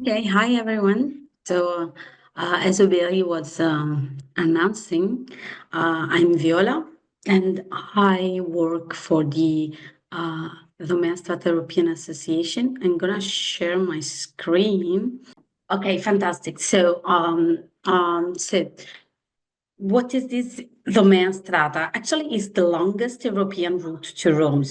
Okay, hi everyone. As Uberi was announcing, I'm Viola and I work for the Romea Strata European Association. I'm gonna share my screen. Okay, fantastic. What is this Romea Strata? Actually, it's the longest European route to Rome.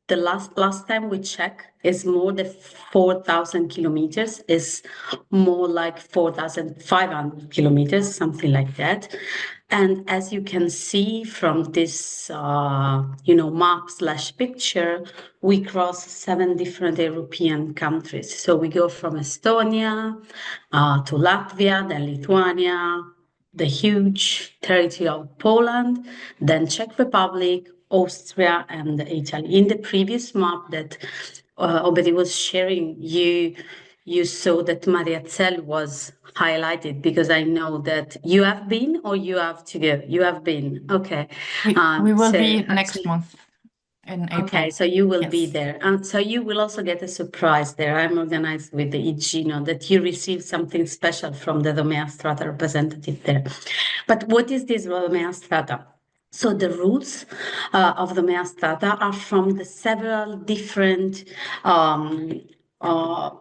The last time we checked is more than 4,000 kilometers. Is more like 4,500 kilometers, something like that. And as you can see from this, map slash picture, we cross 7 different European countries. So we go from Estonia to Latvia, then Lithuania, the huge territory of Poland, then Czech Republic, Austria, and Italy. In the previous map that Obedi was sharing, you saw that Mariazell was highlighted because I know that you have been or you have to go. You have been. Okay. We will be next month in April. Okay, so you will be there. And so you will also get a surprise there. I'm organized with the Igino that you receive something special from the Romea Strata representative there. But what is this Romea Strata? So the roots of the Romea Strata are from the several different,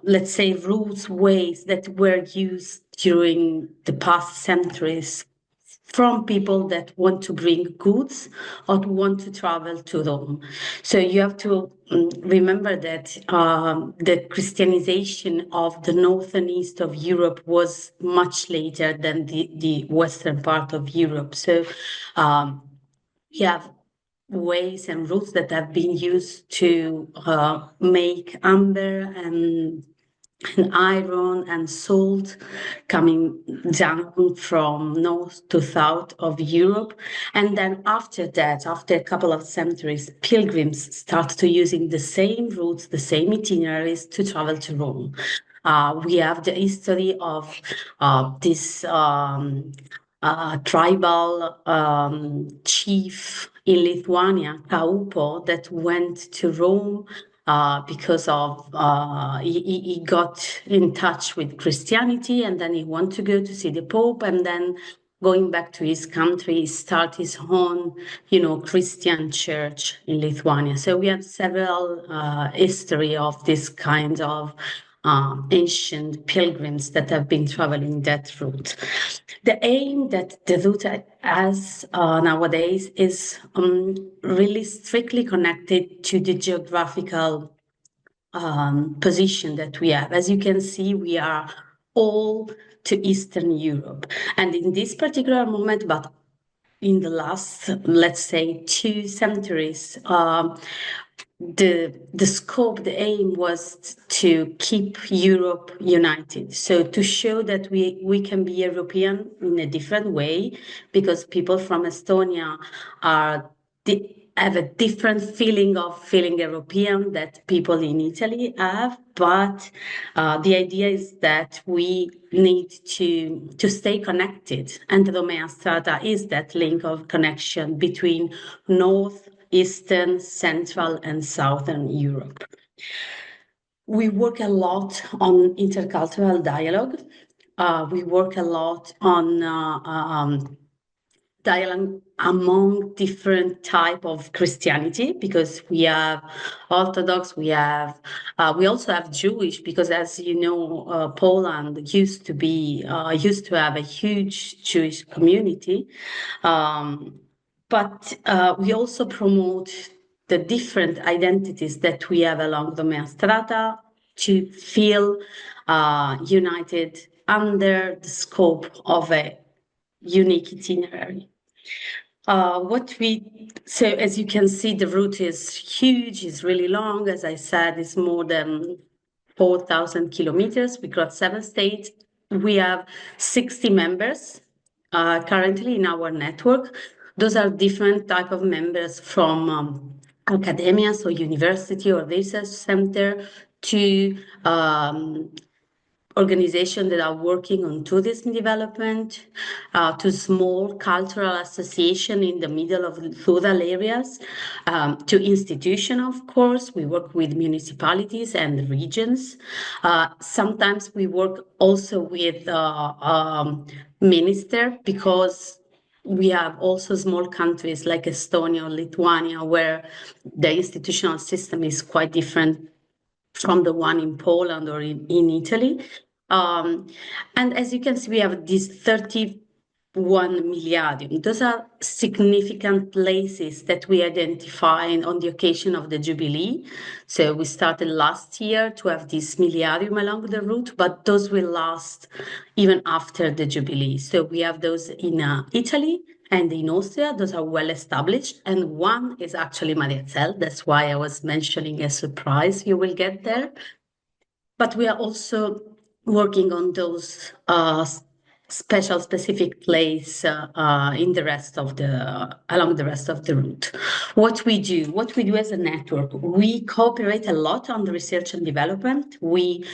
let's say, roots, ways that were used during the past centuries from people that want to bring goods or want to travel to Rome. So you have to remember that the Christianization of the north and east of Europe was much later than the western part of Europe. So you have ways and routes that have been used to make amber and iron and salt coming down from north to south of Europe. And then after that, after a couple of centuries, pilgrims start to using the same routes, the same itineraries to travel to Rome. We have the history of this tribal chief in Lithuania, Kaupo, that went to Rome because of he got in touch with Christianity, and then he wanted to go to see the Pope, and then going back to his country, start his own, Christian church in Lithuania. So we have several history of this kind of ancient pilgrims that have been traveling that route. The aim that the route has nowadays is really strictly connected to the geographical position that we have. As you can see, we are all to Eastern Europe. And in this particular moment, but in the last, let's say, 2 centuries, the scope, the aim was to keep Europe united. So to show that we can be European in a different way, because people from Estonia have a different feeling of feeling European that people in Italy have. But the idea is that we need to stay connected. And the Romea Strata is that link of connection between North, Eastern, Central, and Southern Europe. We work a lot on intercultural dialogue. We work a lot on dialogue among different type of Christianity, because we have Orthodox, we also have Jewish, because as you know, Poland used to have a huge Jewish community. But we also promote the different identities that we have along the Romea Strata to feel united under the scope of a unique itinerary. So as you can see, the route is huge, it's really long. As I said, it's more than 4,000 kilometers. We cross 7 states. We have 60 members currently in our network. Those are different type of members from academia, so university or research center, to organizations that are working on tourism development, to small cultural association in the middle of rural areas, to institution, of course. We work with municipalities and regions. Sometimes we work also with minister, because we have also small countries like Estonia or Lithuania, where the institutional system is quite different from the one in Poland or in Italy. And as you can see, we have these 31 milliarium. Those are significant places that we identify on the occasion of the Jubilee. So we started last year to have this milliarium along the route, but those will last even after the Jubilee. So we have those in Italy and in Austria. Those are well established. And one is actually Mariazell. That's why I was mentioning a surprise you will get there. But we are also working on those special specific place in the rest of along the rest of the route. What we do as a network, we cooperate a lot on the research and development. We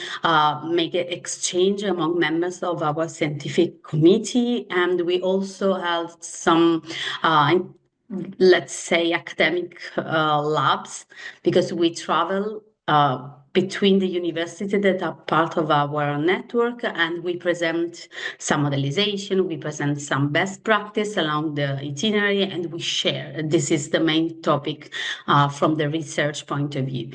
make an exchange among members of our scientific committee, and we also have some let's say academic labs, because we travel between the universities that are part of our network, and we present some modelization, we present some best practice along the itinerary, and we share. This is the main topic from the research point of view.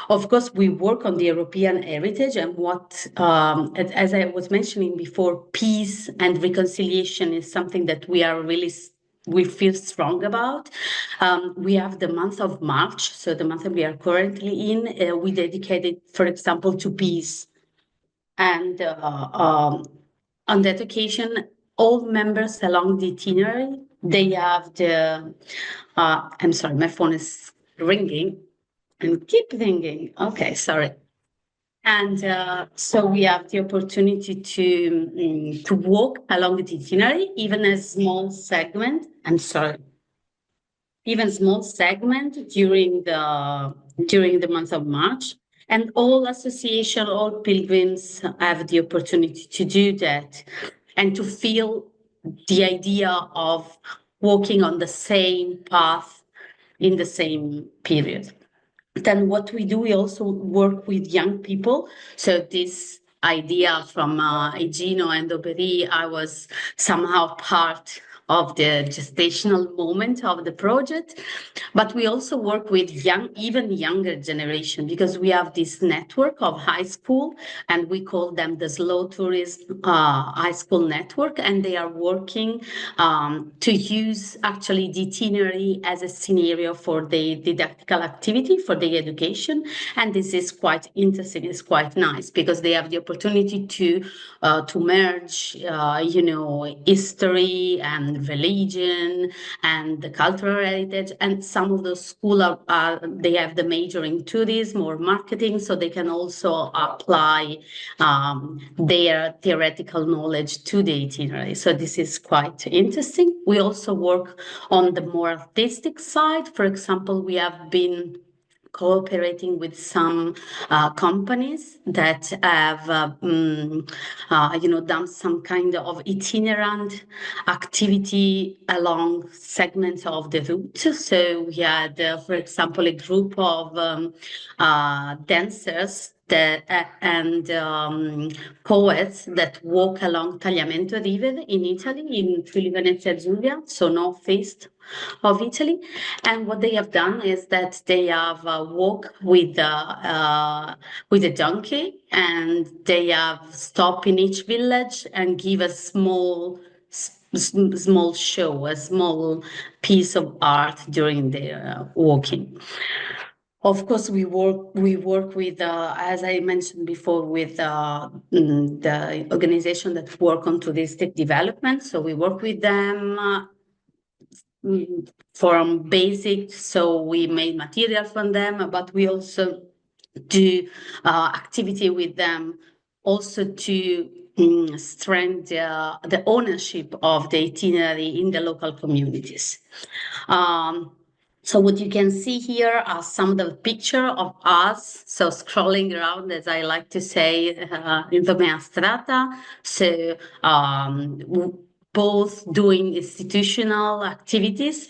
Of course, we work on the European heritage, and what, as I was mentioning before, peace and reconciliation is something that we feel strong about. We have the month of March, so the month that we are currently in, we dedicated, for example, to peace. And on that occasion, all members along the itinerary, they have I'm sorry, my phone is ringing and keep ringing. Okay, sorry. And so we have the opportunity to walk along the itinerary, even a small segment. I'm sorry, even small segment during the month of March. And all association, all pilgrims have the opportunity to do that and to feel the idea of walking on the same path in the same period. Then what we do, we also work with young people. So this idea from Egino and Oberi, I was somehow part of the gestational moment of the project. But we also work with even younger generation, because we have this network of high school, and we call them the slow tourism high school network, and they are working to use actually the itinerary as a scenario for the didactical activity, for the education. And this is quite interesting, it's quite nice, because they have the opportunity to merge, history and religion and the cultural heritage. And some of those schools they have the major in tourism or marketing, so they can also apply their theoretical knowledge to the itinerary. So this is quite interesting. We also work on the more artistic side. For example, we have been cooperating with some companies that have done some kind of itinerant activity along segments of the route. So we had, for example, a group of dancers and poets that walk along Tagliamento River in Italy, in Friuli Venezia Giulia, so northeast of Italy. And what they have done is that they have walked with a donkey, and they have stopped in each village and give a small show, a small piece of art during their walking. Of course, we work with, as I mentioned before, with the organization that work on touristic development. So we work with them from basic, so we made material from them, but we also do activity with them also to strengthen the ownership of the itinerary in the local communities. So what you can see here are some of the picture of us. So scrolling around, as I like to say, in Romea Strata. So both doing institutional activities,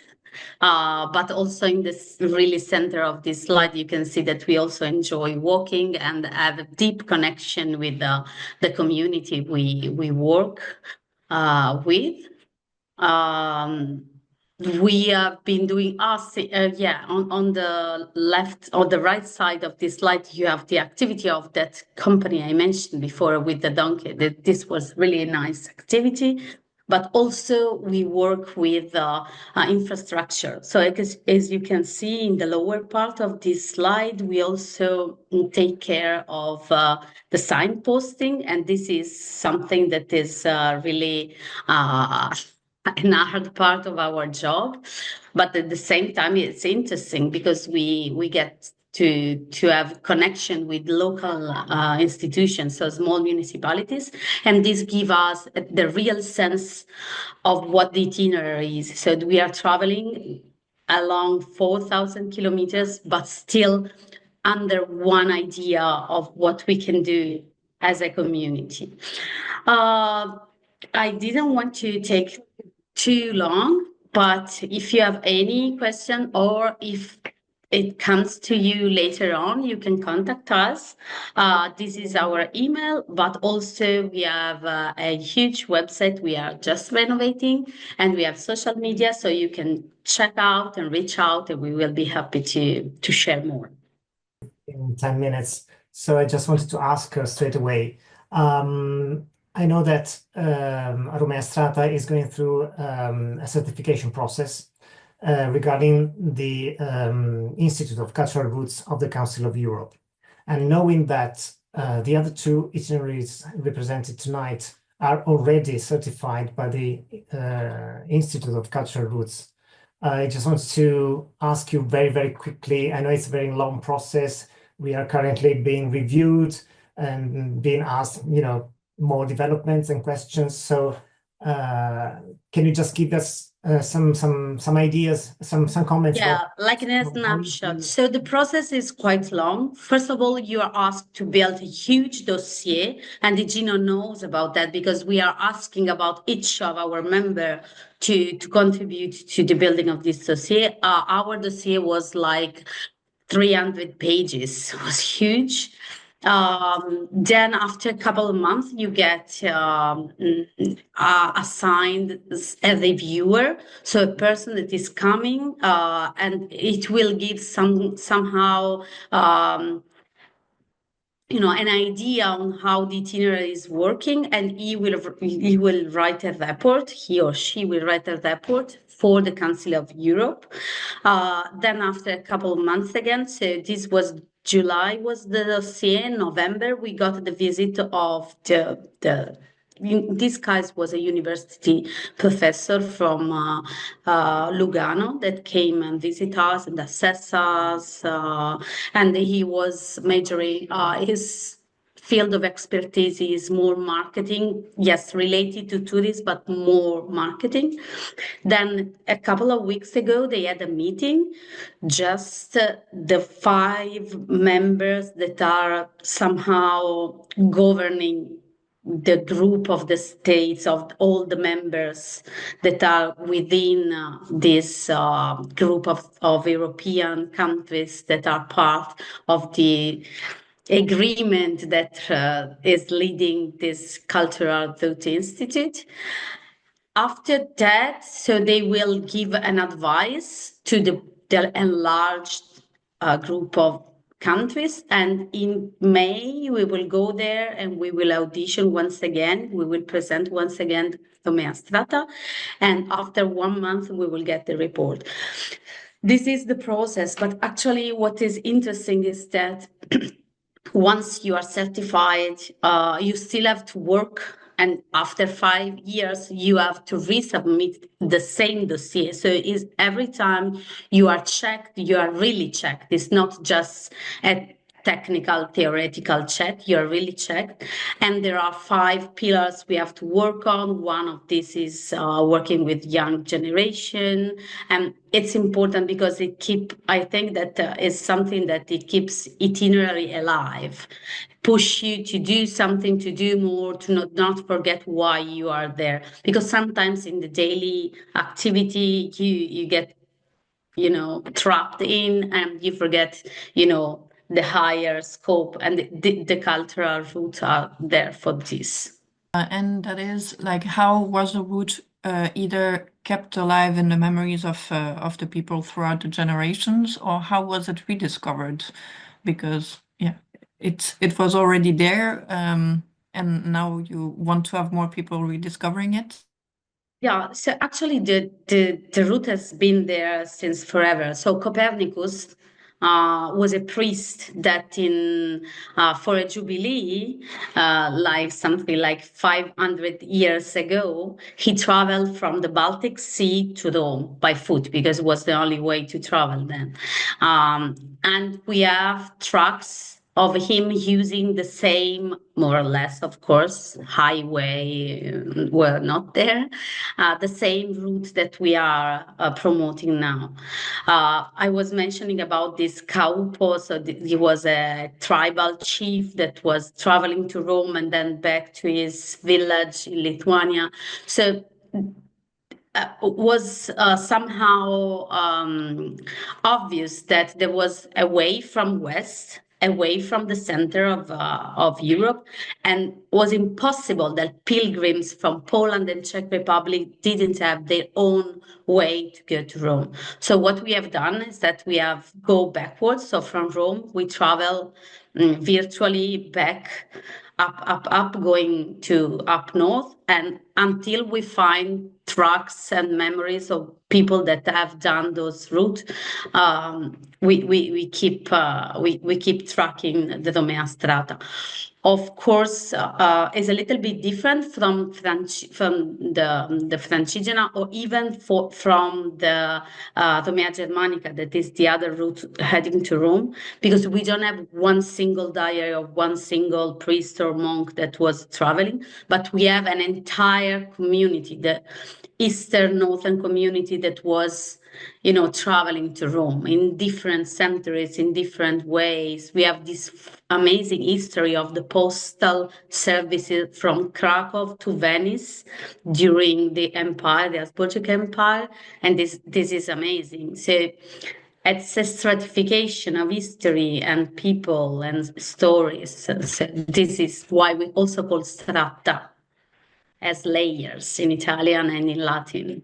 but also in this really center of this slide, you can see that we also enjoy walking and have a deep connection with the community we work with. We have been doing on the left or the right side of this slide, you have the activity of that company I mentioned before with the donkey. This was really a nice activity. But also we work with infrastructure. So as you can see in the lower part of this slide, we also take care of the signposting, and this is something that is really an hard part of our job. But at the same time, it's interesting because we get to have connection with local institutions, so small municipalities, and this gives us the real sense of what the itinerary is. So we are traveling along 4,000 kilometers, but still under one idea of what we can do as a community. I didn't want to take too long, but if you have any question or if it comes to you later on, you can contact us. This is our email, but also we have a huge website we are just renovating, and we have social media, so you can check out and reach out, and we will be happy to share more. In 10 minutes. So I just wanted to ask straight away. I know that Romea Strata is going through a certification process regarding the Institute of Cultural Roots of the Council of Europe. And knowing that the other two itineraries represented tonight are already certified by the Institute of Cultural Roots, I just wanted to ask you very, very quickly. I know it's a very long process. We are currently being reviewed and being asked, more developments and questions. So can you just give us some ideas, some comments? Yeah, like in a snapshot. So the process is quite long. First of all, you are asked to build a huge dossier, and the Gino knows about that because we are asking about each of our members to contribute to the building of this dossier. Our dossier was like 300 pages. It was huge. Then after a couple of months, you get assigned a reviewer, so a person that is coming, and it will give somehow an idea on how the itinerary is working, and he will write a report. He or she will write a report for the Council of Europe. Then after a couple of months again, so this was July was the dossier. In November, we got the visit of this guy was a university professor from Lugano that came and visit us and assess us, and he was majoring his field of expertise is more marketing, yes, related to tourism, but more marketing. Then a couple of weeks ago, they had a meeting, just the 5 members that are somehow governing the group of the states of all the members that are within this group of European countries that are part of the agreement that is leading this Cultural Thought Institute. After that, so they will give an advice to the enlarged group of countries, and in May we will go there and we will audition once again. We will present once again Romea Strata, and after 1 month we will get the report. This is the process, but actually what is interesting is that once you are certified, you still have to work, and after 5 years you have to resubmit the same dossier. So every time you are checked, you are really checked. It's not just a technical, theoretical check. You're really checked. And there are 5 pillars we have to work on. One of these is working with young generation. And it's important because I think that is something that it keeps itinerary alive, push you to do something, to do more, to not forget why you are there. Because sometimes in the daily activity, you get, trapped in, and you forget, the higher scope, and the cultural roots are there for this. And that is like, how was the route either kept alive in the memories of the people throughout the generations, or how was it rediscovered? Because it was already there, and now you want to have more people rediscovering it. Yeah, so actually the route has been there since forever. So Copernicus was a priest that for a jubilee, like something like 500 years ago, he traveled from the Baltic Sea to Rome by foot because it was the only way to travel then. And we have tracks of him using the same, more or less, of course, highway were not there, the same route that we are promoting now. I was mentioning about this Kaupo, so he was a tribal chief that was traveling to Rome and then back to his village in Lithuania. So was somehow obvious that there was a way from west, away from the center of Europe, and was impossible that pilgrims from Poland and Czech Republic didn't have their own way to go to Rome. So what we have done is that we have go backwards. So from Rome, we travel virtually back up, going to up north, and until we find tracks and memories of people that have done those routes, we keep tracking the Romea Strata. Of course, is a little bit different from the Francigena, or even from the Romea Germanica, that is the other route heading to Rome, because we don't have one single diary of one single priest or monk that was traveling, but we have an entire community, the Eastern Northern community, that was traveling to Rome in different centuries, in different ways. We have this amazing history of the postal services from Krakow to Venice during the Empire, the Habsburg Empire, and this is amazing. So it's a stratification of history and people and stories. So this is why we also call strata, as layers in Italian and in Latin.